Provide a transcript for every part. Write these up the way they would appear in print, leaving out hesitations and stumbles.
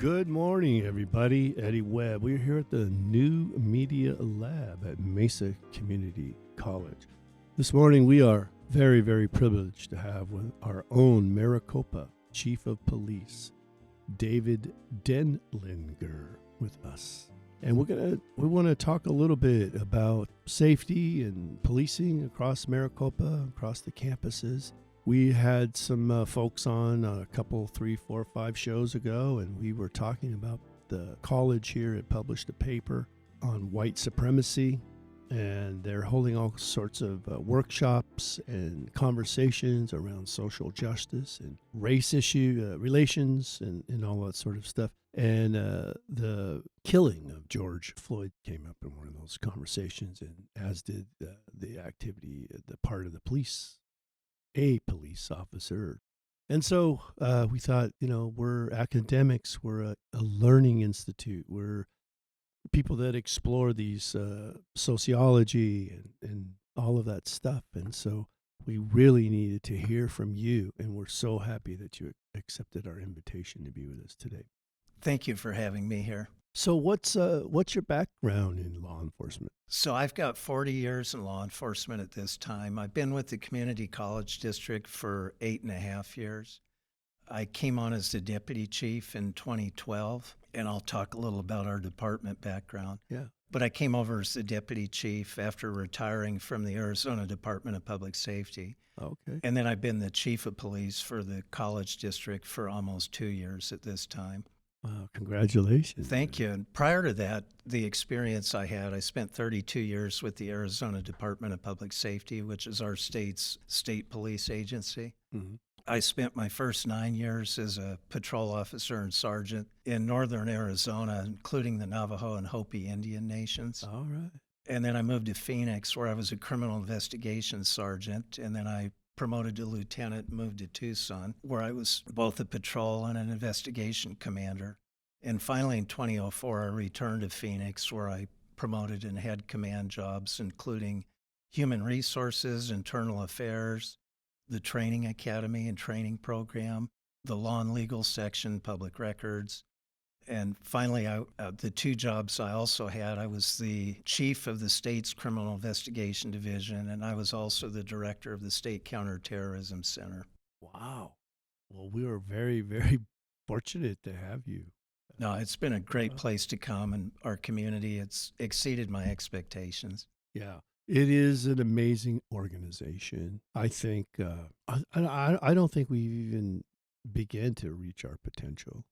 Good morning, everybody. Eddie Webb. We're here at the New Media Lab at Mesa Community College. This morning, we are very, very privileged to have with our own Maricopa Chief of Police, David Denlinger, with us. And we want to talk a little bit about safety and policing across Maricopa, across the campuses. We had some folks on a couple, 3, 4, 5 shows ago, and we were talking about the college here. It published a paper on white supremacy, and they're holding all sorts of workshops and conversations around social justice and race issue relations and all that sort of stuff. And the killing of George Floyd came up in one of those conversations, and as did the activity, the part of the police, a police officer. And so we thought, we're academics, we're a learning institute, we're people that explore these sociology and all of that stuff. And so we really needed to hear from you, and we're so happy that you accepted our invitation to be with us today. Thank you for having me here. So what's your background in law enforcement? So I've got 40 years in law enforcement at this time. I've been with the Community College District for 8.5 years. I came on as the deputy chief in 2012, and I'll talk a little about our department background. Yeah. But I came over as the deputy chief after retiring from the Arizona Department of Public Safety. Okay. And then I've been the chief of police for the college district for almost 2 years at this time. Wow, congratulations. Thank you. And prior to that, the experience I had, I spent 32 years with the Arizona Department of Public Safety, which is our state's state police agency. Mm-hmm. I spent my first 9 years as a patrol officer and sergeant in northern Arizona, including the Navajo and Hopi Indian nations. All right. And then I moved to Phoenix, where I was a criminal investigations sergeant, and then I promoted to lieutenant, moved to Tucson, where I was both a patrol and an investigation commander. And finally, in 2004, I returned to Phoenix, where I promoted and had command jobs, including human resources, internal affairs, the training academy and training program, the law and legal section, public records. And finally, the 2 jobs I also had, I was the chief of the state's criminal investigation division, and I was also the director of the State Counterterrorism Center. Wow. Well, we are very, very fortunate to have you. No, it's been a great place to come, and our community, it's exceeded my expectations. Yeah. It is an amazing organization. I think, I don't think we've even begun to reach our potential,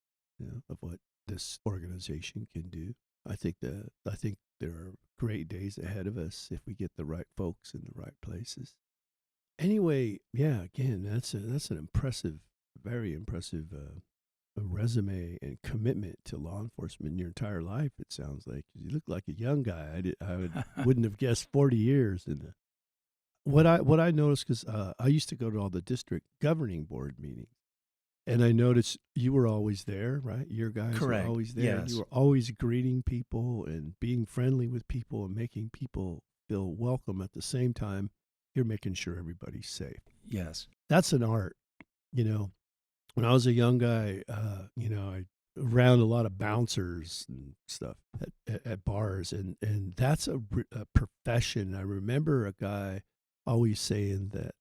of what this organization can do. I think there are great days ahead of us if we get the right folks in the right places. Anyway, yeah, again, that's an impressive, very impressive resume and commitment to law enforcement in your entire life. It sounds like you look like a young guy. Wouldn't have guessed 40 years. And what I noticed, because I used to go to all the district governing board meetings. And I noticed you were always there, right? Your guys Correct. were always there. Yes. You were always greeting people and being friendly with people and making people feel welcome. At the same time, you're making sure everybody's safe. Yes. That's an art. When I was a young guy, I around a lot of bouncers and stuff at bars, and that's a profession. I remember a guy always saying that,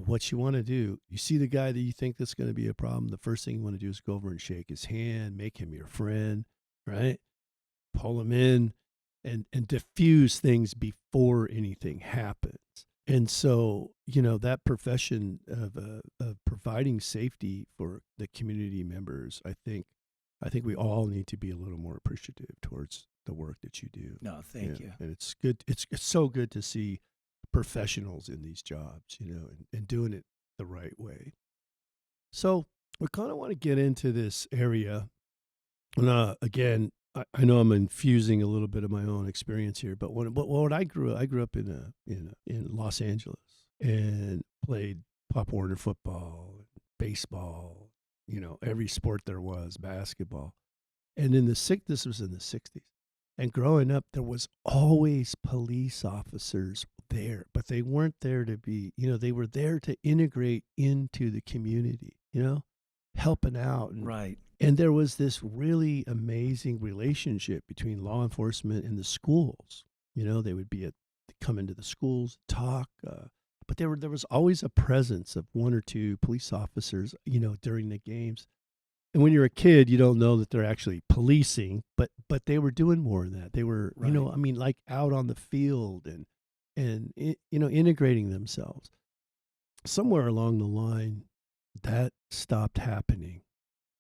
what you want to do, you see the guy that you think that's going to be a problem, the first thing you want to do is go over and shake his hand, make him your friend, right? Pull him in and diffuse things before anything happens. And so, that profession of providing safety for the community members, I think we all need to be a little more appreciative towards the work that you do. No, thank you. And it's good. It's so good to see professionals in these jobs, and doing it the right way. So we kind of want to get into this area. And again, I know I'm infusing a little bit of my own experience here, but when I grew up in Los Angeles and played Pop Warner football, baseball, every sport there was, basketball. And this was in the 60s. And growing up, there was always police officers there, but they weren't there to be, they were there to integrate into the community, helping out and Right. And there was this really amazing relationship between law enforcement and the schools. You know, they would come into the schools, talk, but there was always a presence of one or two police officers, during the games. And when you're a kid, you don't know that they're actually policing, but they were doing more than that. They were, Right. I mean, like out on the field and integrating themselves. Somewhere along the line, that stopped happening.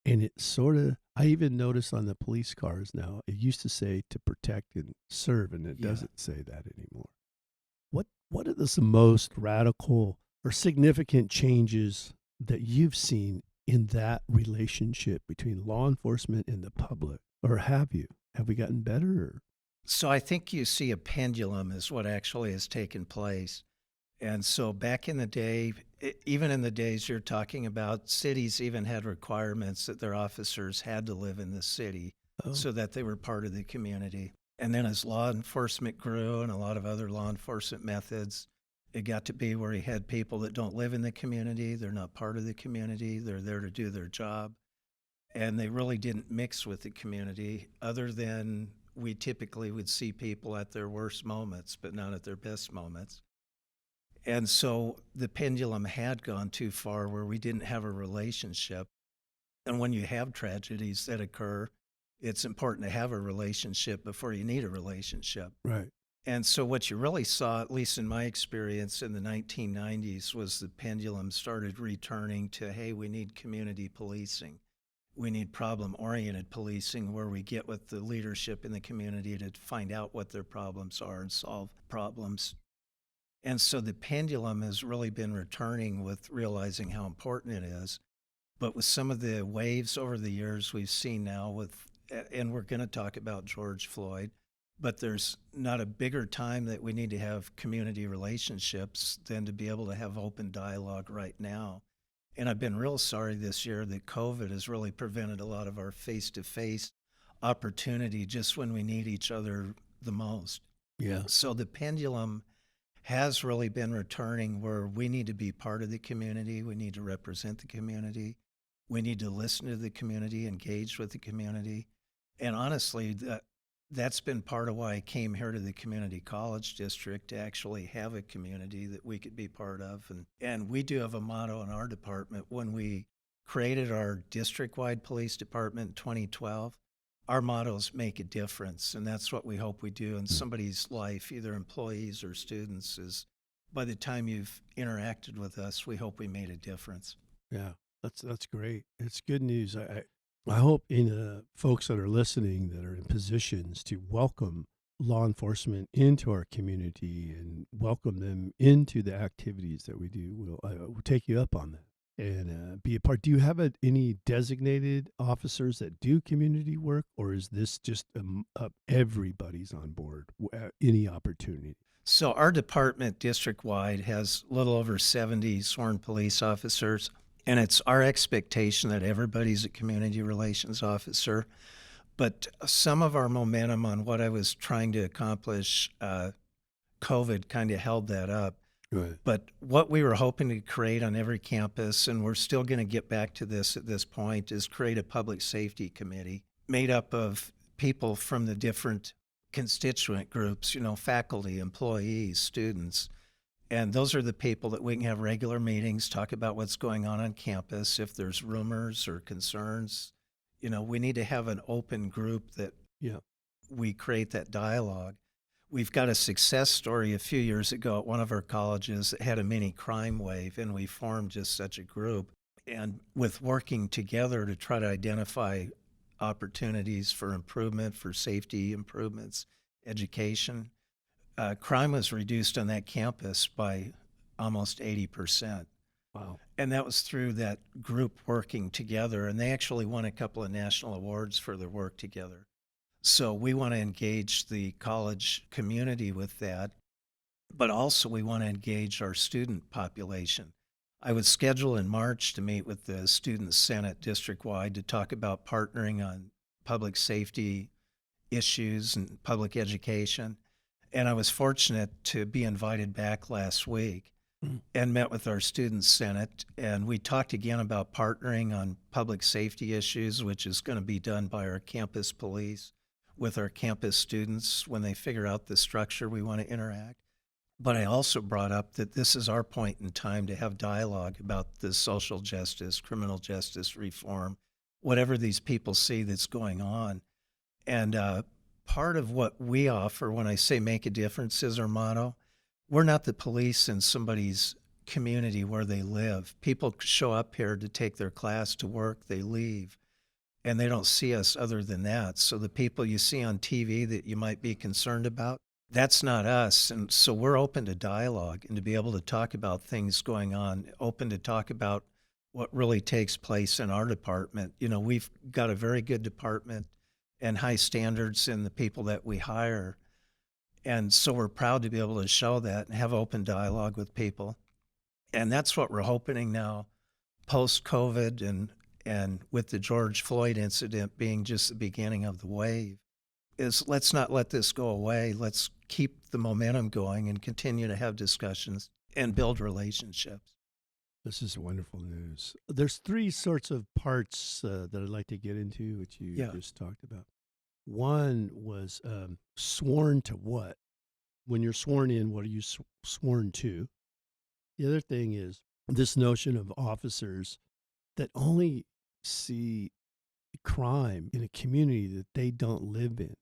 And it sort of, I even notice on the police cars now, it used to say to protect and serve, and it Yeah. doesn't say that anymore. What are the most radical or significant changes that you've seen in that relationship between law enforcement and the public? Or have you? Have we gotten better? Or? So I think you see a pendulum is what actually has taken place. And so back in the day, even in the days you're talking about, cities even had requirements that their officers had to live in the city Oh, so that they were part of the community. And then as law enforcement grew and a lot of other law enforcement methods, it got to be where you had people that don't live in the community, they're not part of the community, they're there to do their job, and they really didn't mix with the community other than we typically would see people at their worst moments, but not at their best moments. And so the pendulum had gone too far where we didn't have a relationship. And when you have tragedies that occur, it's important to have a relationship before you need a relationship. right. And so what you really saw, at least in my experience in the 1990s, was the pendulum started returning to, hey, we need community policing. We need problem-oriented policing where we get with the leadership in the community to find out what their problems are and solve problems. And so the pendulum has really been returning with realizing how important it is. But with some of the waves over the years we've seen now and we're going to talk about George Floyd, but there's not a bigger time that we need to have community relationships than to be able to have open dialogue right now. And I've been real sorry this year that COVID has really prevented a lot of our face-to-face opportunity just when we need each other the most. Yeah. So the pendulum has really been returning where we need to be part of the community. We need to represent the community. We need to listen to the community, engage with the community. And honestly, that's been part of why I came here to the community college district to actually have a community that we could be part of. And we do have a motto in our department. When we created our district-wide police department in 2012, our mottos make a difference, and that's what we hope we do in somebody's life, either employees or students, is by the time you've interacted with us, we hope we made a difference. Yeah, that's great. It's good news. I hope folks that are listening that are in positions to welcome law enforcement into our community and welcome them into the activities that we do. We'll take you up on that and be a part. Do you have any designated officers that do community work, or is this just everybody's on board? Any opportunity? So our department district-wide has a little over 70 sworn police officers, and it's our expectation that everybody's a community relations officer. But some of our momentum on what I was trying to accomplish, COVID kind of held that up. Right. But what we were hoping to create on every campus, and we're still going to get back to this at this point, is create a public safety committee made up of people from the different constituent groups, faculty, employees, students. And those are the people that we can have regular meetings, talk about what's going on campus. If there's rumors or concerns, we need to have an open group that Yeah. we create that dialogue. We've got a success story a few years ago at one of our colleges that had a mini crime wave, and we formed just such a group. And with working together to try to identify opportunities for improvement, for safety improvements, education, crime was reduced on that campus by almost 80%. Wow. And that was through that group working together. And they actually won a couple of national awards for their work together. So we want to engage the college community with that, but also we want to engage our student population. I was scheduled in March to meet with the Student Senate district-wide to talk about partnering on public safety issues and public education. And I was fortunate to be invited back last week. and met with our student senate. And we talked again about partnering on public safety issues, which is going to be done by our campus police with our campus students when they figure out the structure we want to interact. But I also brought up that this is our point in time to have dialogue about the social justice, criminal justice reform, whatever these people see that's going on. And part of what we offer, when I say make a difference, is our motto. We're not the police in somebody's community where they live. People show up here to take their class to work, they leave, and they don't see us other than that. So the people you see on TV that you might be concerned about, that's not us. And so we're open to dialogue and to be able to talk about things going on, open to talk about what really takes place in our department. You know, we've got a very good department and high standards in the people that we hire. And so we're proud to be able to show that and have open dialogue with people. And that's what we're hoping now, post-COVID and with the George Floyd incident being just the beginning of the wave, is let's not let this go away. Let's keep the momentum going and continue to have discussions and build relationships. This is wonderful news. There's three sorts of parts that I'd like to get into, which you just talked about. One was sworn to what? When you're sworn in, what are you sworn to? The other thing is this notion of officers that only see crime in a community that they don't live in.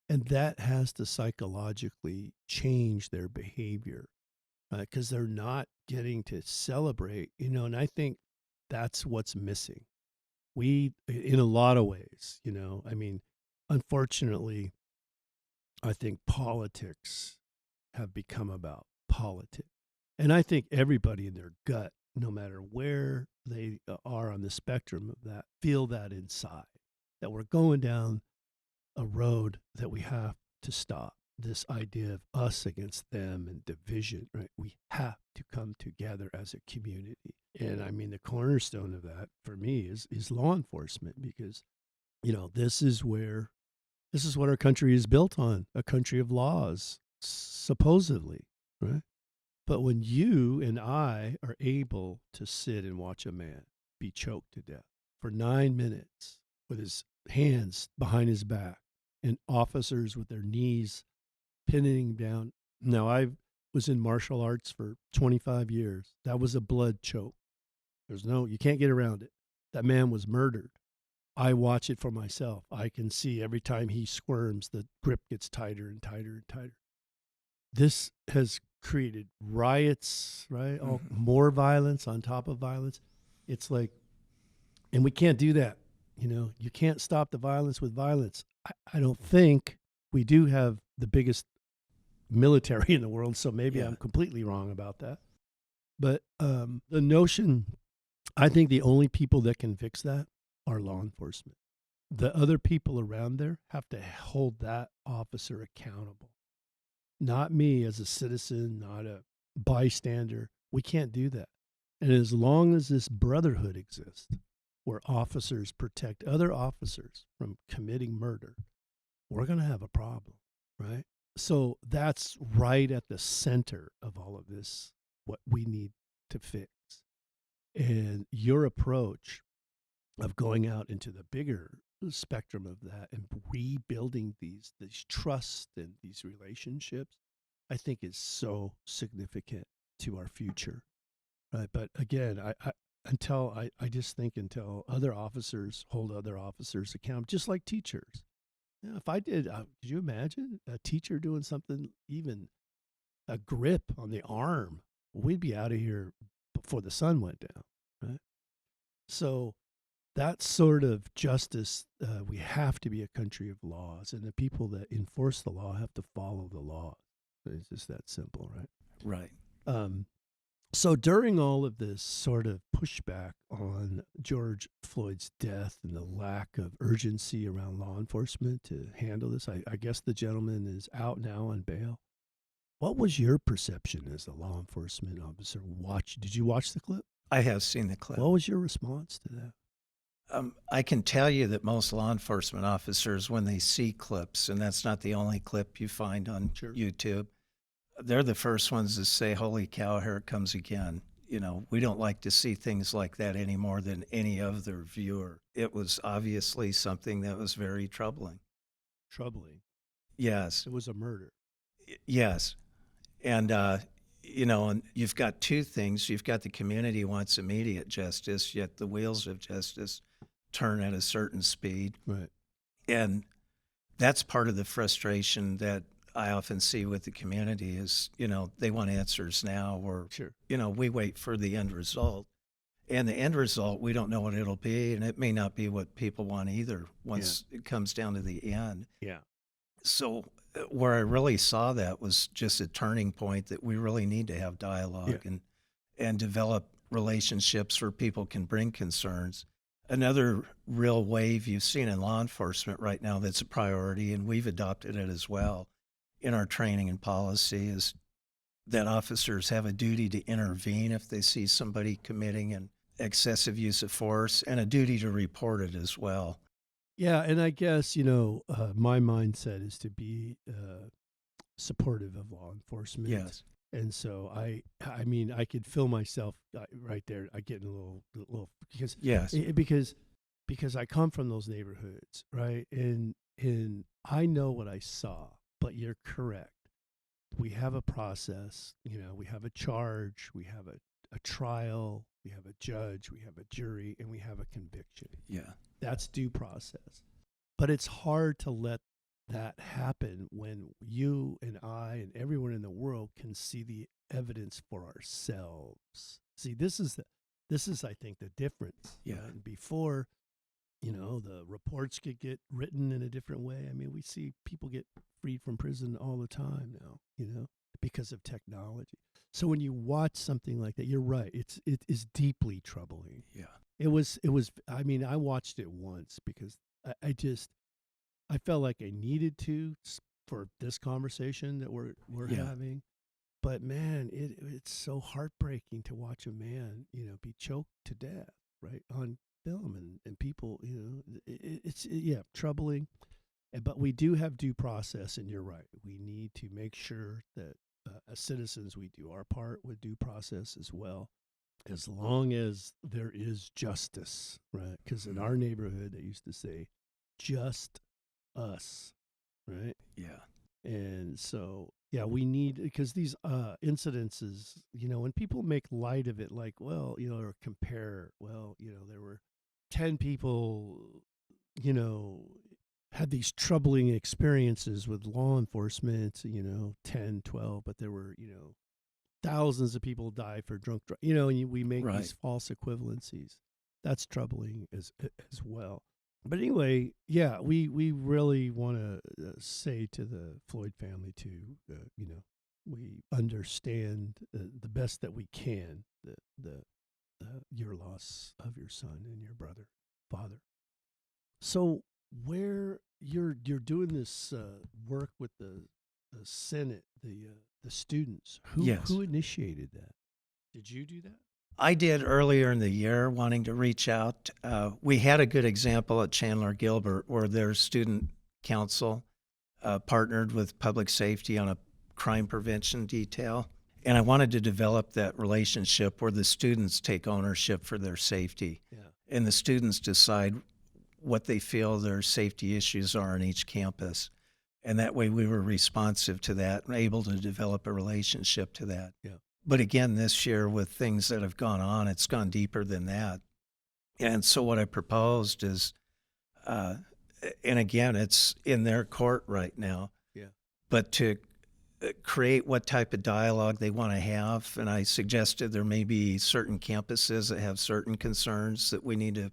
And that has to psychologically change their behavior because they're not getting to celebrate, and I think that's what's missing. We, in a lot of ways, unfortunately, I think politics have become about politics. And I think everybody in their gut, no matter where they are on the spectrum of that, feel that inside, that we're going down a road that we have to stop. This idea of us against them and division, right? We have to come together as a community. And I mean, the cornerstone of that for me is law enforcement, because, this is what our country is built on, a country of laws, supposedly, right? But when you and I are able to sit and watch a man be choked to death for 9 minutes with his hands behind his back and officers with their knees pinning him down. Now, I was in martial arts for 25 years. That was a blood choke. You can't get around it. That man was murdered. I watch it for myself. I can see every time he squirms, the grip gets tighter and tighter and tighter. This has created riots, right? More violence on top of violence. It's like, and we can't do that. You can't stop the violence with violence. I don't think. We do have the biggest military in the world, so maybe I'm completely wrong about that. But the notion, I think the only people that can fix that are law enforcement. The other people around there have to hold that officer accountable. Not me as a citizen, not a bystander. We can't do that. And as long as this brotherhood exists, where officers protect other officers from committing murder, we're going to have a problem, right? So that's right at the center of all of this, what we need to fix. And your approach of going out into the bigger spectrum of that and rebuilding these trusts and these relationships, I think is so significant to our future. Right? But again, I just think until other officers hold other officers accountable, just like teachers. If I did, could you imagine a teacher doing something, even a grip on the arm? We'd be out of here before the sun went down, right? So that sort of justice, we have to be a country of laws, and the people that enforce the law have to follow the law. It's just that simple, right? Right. So during all of this sort of pushback on George Floyd's death and the lack of urgency around law enforcement to handle this, I guess the gentleman is out now on bail. What was your perception as a law enforcement officer? Did you watch the clip? I have seen the clip. What was your response to that? I can tell you that most law enforcement officers, when they see clips, and that's not the only clip you find on YouTube, they're the first ones to say, "Holy cow, here it comes again." You know, we don't like to see things like that any more than any other viewer. It was obviously something that was very troubling. Troubling. Yes, It was a murder. yes. And, and you've got two things. You've got the community wants immediate justice, yet the wheels of justice turn at a certain speed. Right. And that's part of the frustration that I often see with the community is, they want answers now, or, Sure. we wait for the end result. And the end result, we don't know what it'll be, and it may not be what people want either once it comes down to the end. Yeah. So where I really saw that was just a turning point that we really need to have dialogue and develop relationships where people can bring concerns. Another real wave you've seen in law enforcement right now that's a priority, and we've adopted it as well in our training and policy, is that officers have a duty to intervene if they see somebody committing an excessive use of force, and a duty to report it as well. Yeah, and I guess my mindset is to be supportive of law enforcement. Yes. And so I mean, I could feel myself right there. I get a little because Yes. because I come from those neighborhoods, right? And I know what I saw. But you're correct. We have a process. We have a charge. We have a trial. We have a judge. We have a jury, and we have a conviction. Yeah. That's due process. But it's hard to let that happen when you and I and everyone in the world can see the evidence for ourselves. See, this is I think the difference. Yeah. Right? And before, the reports could get written in a different way. I mean, we see people get freed from prison all the time now, because of technology. So when you watch something like that, you're right. It is deeply troubling. Yeah. It was, I mean, I watched it once because I felt like I needed to for this conversation that we're having. But man, it's so heartbreaking to watch a man, be choked to death, right, on film, and people, it's troubling. But we do have due process, and you're right. We need to make sure that as citizens we do our part with due process as well, as long as there is justice, right? Because in our neighborhood, they used to say, "Just us," right? Yeah. And so, yeah, we need, because these incidences, when people make light of it, like, well, or compare, well, there were 10 people, had these troubling experiences with law enforcement, 10, 12, but there were, thousands of people die for drunk and we make Right. these false equivalencies. That's troubling as well. But anyway, yeah, we really want to say to the Floyd family too, we understand the best that we can your loss of your son and your brother, father. So where you're doing this work with the Senate, the students, who initiated that? Did you do that? I did earlier in the year, wanting to reach out. We had a good example at Chandler Gilbert where their student council partnered with public safety on a crime prevention detail. And I wanted to develop that relationship where the students take ownership for their safety. Yeah. And the students decide what they feel their safety issues are on each campus. And that way we were responsive to that and able to develop a relationship to that. Yeah. But again, this year with things that have gone on, it's gone deeper than that. And so what I proposed is, and again, it's in their court right now, but to create what type of dialogue they want to have. And I suggested there may be certain campuses that have certain concerns that we need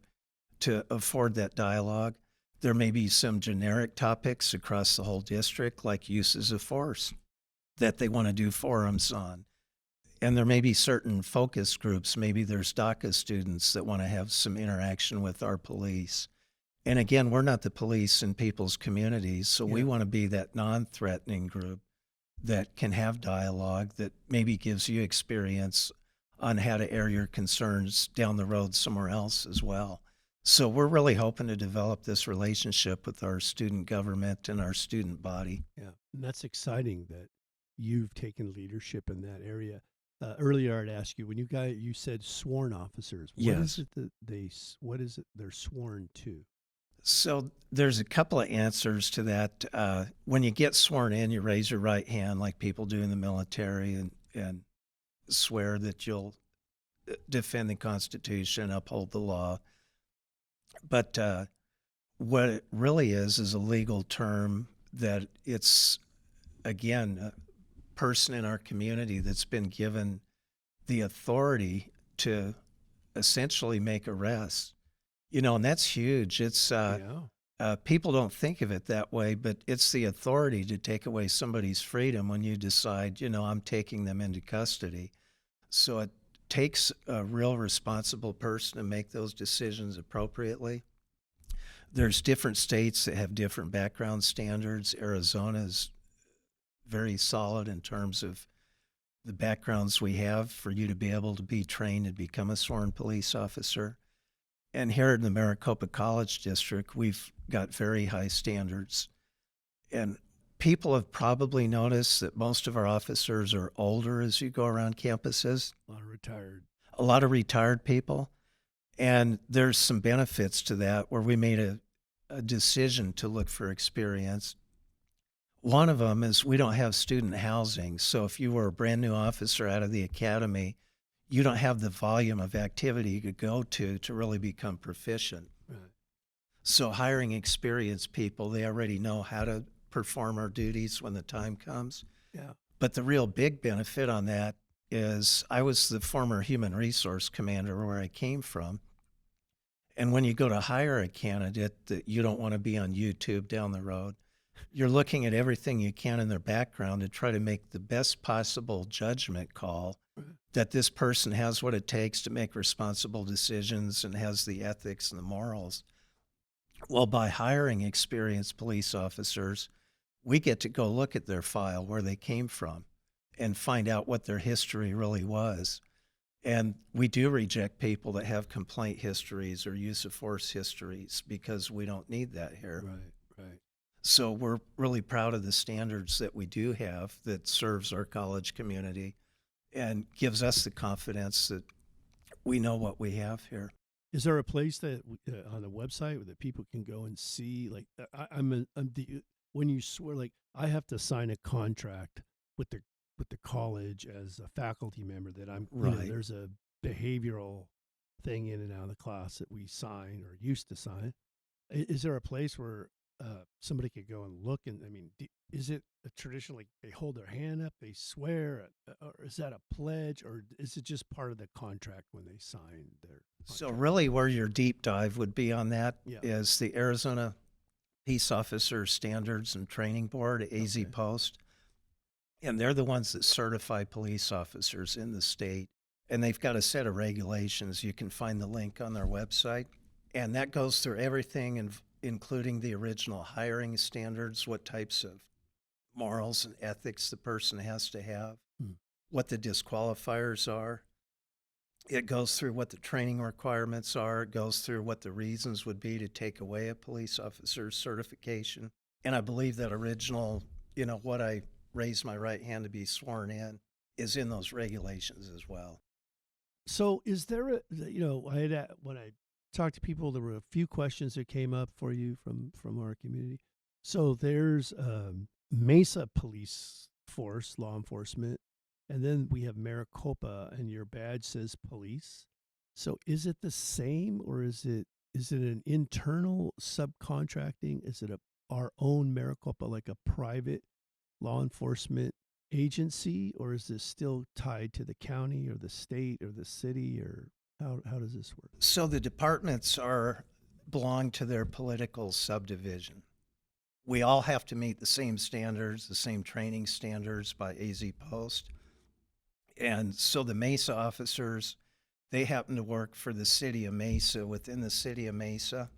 to afford that dialogue. There may be some generic topics across the whole district, like uses of force, that they want to do forums on. And there may be certain focus groups. Maybe there's DACA students that want to have some interaction with our police. And again, we're not the police in people's communities, so we want to be that non-threatening group that can have dialogue that maybe gives you experience on how to air your concerns down the road somewhere else as well. So we're really hoping to develop this relationship with our student government and our student body. Yeah, and that's exciting that you've taken leadership in that area. Earlier, I'd asked you when you said sworn officers. What is Yes. it that what is it they're sworn to? So there's a couple of answers to that. When you get sworn in, you raise your right hand like people do in the military and swear that you'll defend the Constitution, uphold the law. But what it really is a legal term that it's, again, a person in our community that's been given the authority to essentially make arrests. And that's huge. It's Yeah. people don't think of it that way, but it's the authority to take away somebody's freedom when you decide, I'm taking them into custody. So it takes a real responsible person to make those decisions appropriately. There's different states that have different background standards. Arizona is very solid in terms of the backgrounds we have for you to be able to be trained and become a sworn police officer. And here in the Maricopa College District, we've got very high standards. And people have probably noticed that most of our officers are older as you go around campuses. A lot of retired people. And there's some benefits to that where we made a decision to look for experience. One of them is we don't have student housing. So if you were a brand new officer out of the academy, you don't have the volume of activity you could go to really become proficient. Right. So hiring experienced people, they already know how to perform our duties when the time comes. Yeah. But the real big benefit on that is I was the former human resource commander where I came from. And when you go to hire a candidate that you don't want to be on YouTube down the road, you're looking at everything you can in their background to try to make the best possible judgment call that this person has what it takes to make responsible decisions and has the ethics and the morals. Well, by hiring experienced police officers, we get to go look at their file, where they came from, and find out what their history really was. And we do reject people that have complaint histories or use of force histories because we don't need that here. Right. So we're really proud of the standards that we do have that serves our college community and gives us the confidence that we know what we have here. Is there a place that on the website that people can go and see? Like, when you swear, like, I have to sign a contract with the college as a faculty member that I'm. Right. There's a behavioral thing in and out of the class that we sign or used to sign. Is there a place where somebody could go and look? And I mean, is it traditionally they hold their hand up, they swear, or is that a pledge, or is it just part of the contract when they sign their contract? So really where your deep dive would be on that is the Arizona Peace Officer Standards and Training Board, AZ Post. And they're the ones that certify police officers in the state. And they've got a set of regulations. You can find the link on their website. And that goes through everything, including the original hiring standards, what types of morals and ethics the person has to have, what the disqualifiers are. It goes through what the training requirements are. It goes through what the reasons would be to take away a police officer's certification. And I believe that original, what I raised my right hand to be sworn in is in those regulations as well. So is there when I talked to people, there were a few questions that came up for you from our community. So there's Mesa Police Force, law enforcement, and then we have Maricopa, and your badge says police. So is it the same, or is it an internal subcontracting? Is it our own Maricopa, like a private law enforcement agency, or is this still tied to the county or the state or the city, or how does this work? So the departments belong to their political subdivision. We all have to meet the same standards, the same training standards by AZ Post. And so the Mesa officers, they happen to work for the city of Mesa, within the city of Mesa.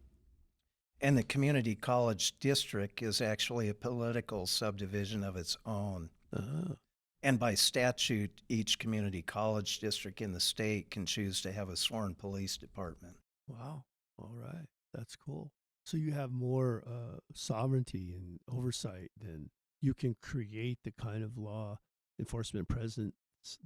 And the community college district is actually a political subdivision of its own. Uh-huh. And by statute, each community college district in the state can choose to have a sworn police department. Wow. All right. That's cool. So you have more sovereignty and oversight than you can create the kind of law. enforcement presence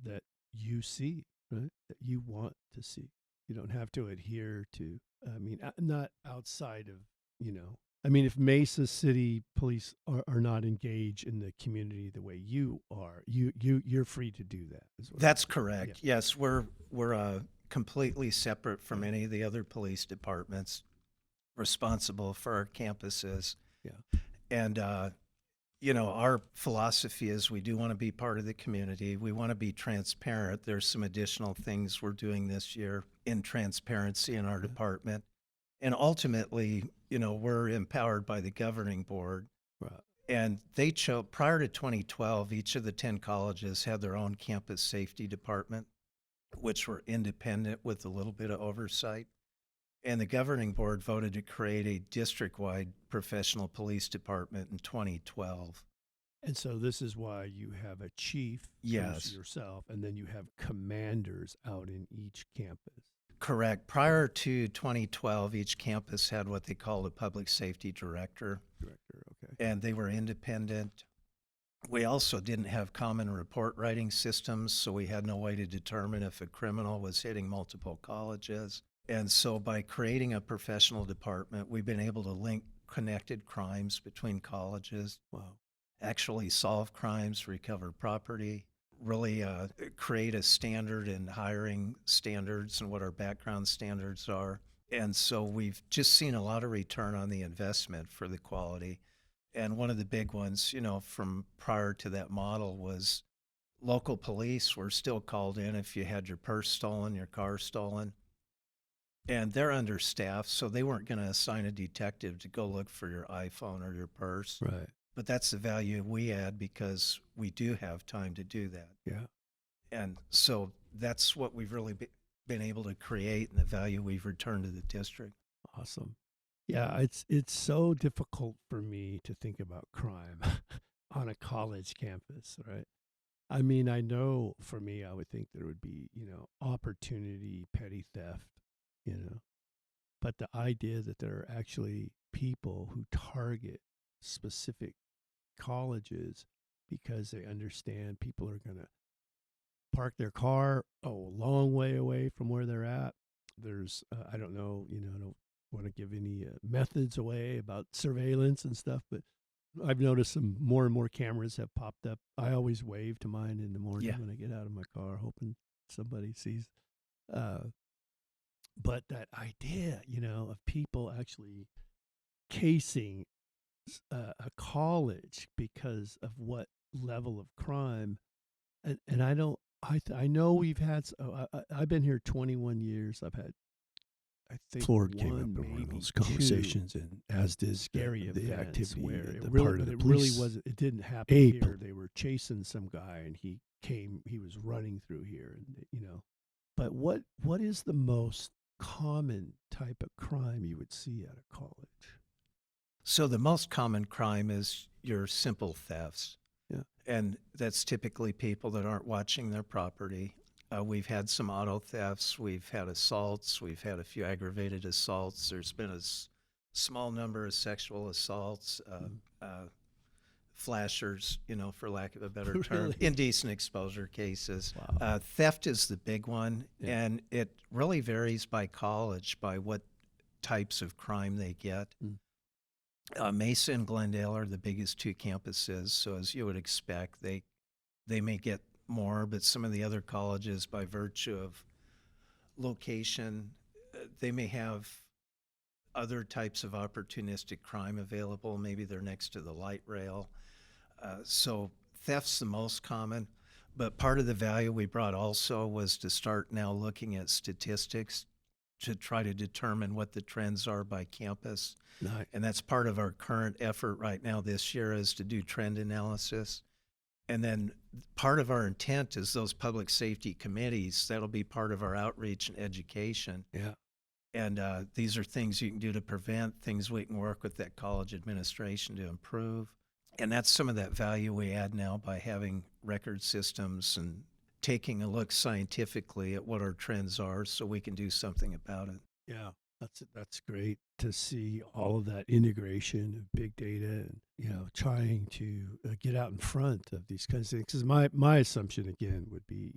that you see, right? That you want to see. You don't have to adhere to, I mean, not outside of, you know, I mean, if Mesa City Police are not engaged in the community the way you are, you're free to do that. Is what That's I'm saying. correct. Yes, we're completely separate from any of the other police departments responsible for our campuses. Yeah. And you know, our philosophy is we do want to be part of the community. We want to be transparent. There's some additional things we're doing this year in transparency in our department. And ultimately, you know, we're empowered by the governing board. Right. And they chose, prior to 2012, each of the 10 colleges had their own campus safety department, which were independent with a little bit of oversight. And the governing board voted to create a district-wide professional police department in 2012. And so this is why you have a chief, Yes. who's yourself, and then you have commanders out in each campus. Correct. Prior to 2012, each campus had what they called a public safety director, Okay. and they were independent. We also didn't have common report writing systems, so we had no way to determine if a criminal was hitting multiple colleges. And so by creating a professional department, we've been able to link connected crimes between colleges, Wow. actually solve crimes, recover property, really create a standard in hiring standards and what our background standards are. And so we've just seen a lot of return on the investment for the quality. And one of the big ones, you know, from prior to that model was local police were still called in if you had your purse stolen, your car stolen. And they're understaffed, so they weren't going to assign a detective to go look for your iPhone or your purse. Right. But that's the value we add because we do have time to do that. Yeah. And so that's what we've really been able to create and the value we've returned to the district. Awesome. Yeah, it's so difficult for me to think about crime on a college campus, right? I mean, I know for me, I would think there would be, you know, opportunity, petty theft, you know, but the idea that there are actually people who target specific colleges because they understand people are going to park their car a long way away from where they're at. There's, I don't know, you know, I don't want to give any methods away about surveillance and stuff, but I've noticed some more and more cameras have popped up. I always wave to mine in the morning Yeah. when I get out of my car, hoping somebody sees. But that idea, you know, of people actually casing a college because of what level of crime, and I don't, I know we've had. I've been here 21 years. I've had, I think, Ford one, came up in one maybe of those two conversations, and as did scary the events activity, where the it really, part of but the it really police. wasn't. It didn't happen ape. here. They were chasing some guy, and he came. He was running through here, and you know. But what is the most common type of crime you would see at a college? So the most common crime is your simple thefts. Yeah. And that's typically people that aren't watching their property. We've had some auto thefts. We've had assaults. We've had a few aggravated assaults. There's been a small number of sexual assaults, flashers, you know, for lack of a better term, Really? indecent exposure cases. Wow. Theft is the big one, Yeah. and it really varies by college, by what types of crime they get. Mm. Mesa and Glendale are the biggest two campuses, so as you would expect, they may get more, but some of the other colleges, by virtue of location, they may have other types of opportunistic crime available. Maybe they're next to the light rail. So theft's the most common, but part of the value we brought also was to start now looking at statistics to try to determine what the trends are by campus. Nice. And that's part of our current effort right now this year is to do trend analysis. And then part of our intent is those public safety committees, that'll be part of our outreach and education. Yeah. And these are things you can do to prevent, things we can work with that college administration to improve. And that's some of that value we add now by having record systems and taking a look scientifically at what our trends are so we can do something about it. Yeah. That's great to see all of that integration of big data and trying to get out in front of these kinds of things. Because my assumption again would be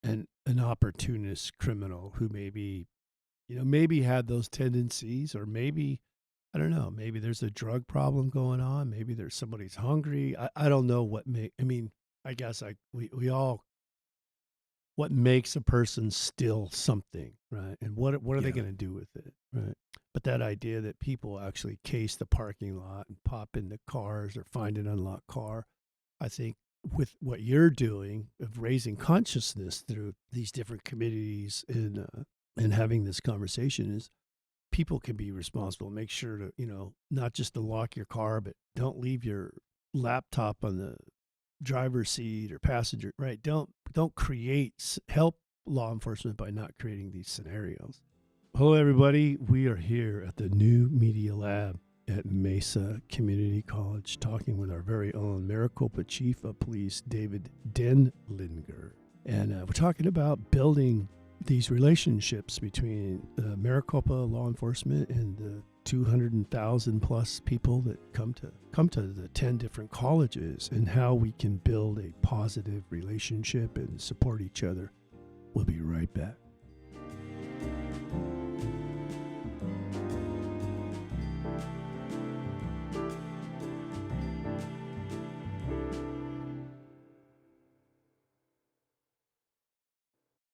an opportunist criminal who maybe had those tendencies, or maybe I don't know, maybe there's a drug problem going on, maybe there's somebody's hungry. I don't know I guess we all what makes a person steal something, right? And what are they Yeah. going to do with it, right? But that idea that people actually case the parking lot and pop into cars or find an unlocked car, I think with what you're doing of raising consciousness through these different committees and having this conversation is people can be responsible. Make sure to not just to lock your car, but don't leave your laptop on the driver's seat or passenger, right? Don't help law enforcement by not creating these scenarios. Hello everybody, we are here at the New Media Lab at Mesa Community College talking with our very own Maricopa Chief of Police David Denlinger, and we're talking about building these relationships between Maricopa law enforcement and the 200,000 plus people that come to the 10 different colleges, and how we can build a positive relationship and support each other. We'll be right back.